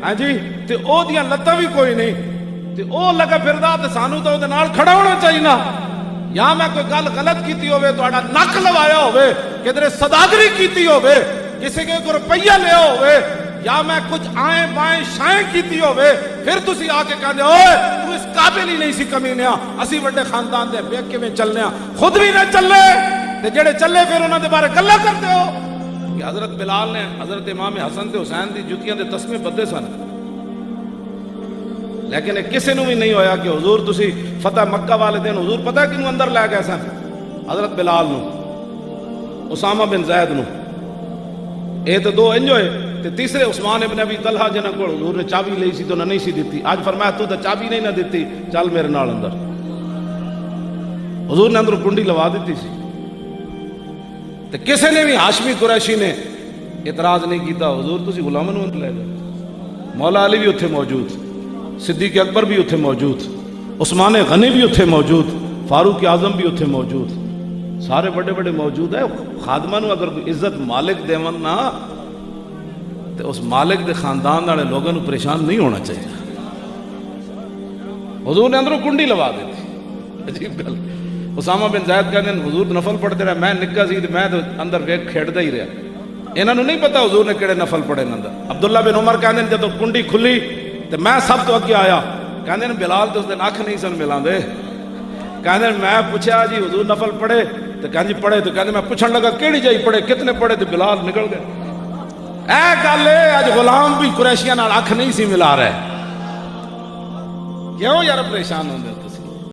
ہاں جی تے او دیاں لتاں بھی کوئی نہیں تے او لگا پھردا تے سانو تو دے نال کھڑا ہونا چاہیے نا یا میں کوئی گل غلط کیتی ہوئے تہاڈا نک لوایا ہوئے کدھر صداگری کیتی ہوئے کسی کے کوئی روپیہ لیا ہوئے یا میں کچھ آئیں بائیں شائیں کیتی ہوئے پھر تسی آ کے کہندے اوئے تو اس قابل ہی نہیں سی کمینیا اسی بڑے خاندان دے بیک کے میں چلنے خود بھی نہ چلے تے جڑے چلے پھر انہاں دے بارے گلاں کرتے ہو کہ حضرت بلال نے حضرت امام حسن تے حسین دی جوتیاں دے تسمے بدے سن لیکن کسی نو بھی نہیں ہویا کہ حضور تسی فتح مکہ والے دن حضور پتہ کینوں اندر لے گئے سن حضرت بلال نو اسامہ بن زید نو اے تو دو انج ہوئے تے تیسرے عثمان ابن ابی طلحہ جنہاں کول حضور نے چابی لئی سی تو نہ نہیں سی دیتی آج فرمایا تو چابی نہیں نہ دیتی چل میرے نال اندر حضور نے اندر کنڈی لوا دیتی سی تے کسی نے بھی ہاشمی قریشی نے اعتراض نہیں کیتا حضور تسی غلاماں نو اندر لے گئے مولا علی بھی اتھے موجود صدیق اکبر بھی اتھے موجود عثمان غنی بھی اتھے موجود فاروق اعظم بھی اتھے موجود سارے بڑے بڑے موجود ہیں خادمہ نو اگر کوئی عزت مالک دیون نا تو اس مالک دے خاندان والے لوگوں نو پریشان نہیں ہونا چاہیے حضور نے اندروں کنڈی لوا دیتی عجیب گل اسامہ بن زید کہندے حضور نفل پڑھتے رہے میں نکا سی تے میں اندر ویکھ کھیڈدا ہی رہا انہاں نو نہیں پتا حضور نے کیڑے نفل پڑھے اندر عبداللہ بن عمر کہندے جدوں کنڈی کھلی تے میں سب تو اگے آیا کہندے بلال تے اس دن اکھ نہیں سن ملاندے کہندے میں پوچھا جی حضور نفل پڑھے تے کہندے پڑھے تے کہندے میں پوچھن لگا کیڑی جائی پڑھے کتنے پڑھے تے بلال نکل گئے اے گل ہے اج غلام بھی قریشیاں نال اکھ نہیں سی ملا رہے کیوں یار پریشان ہوندے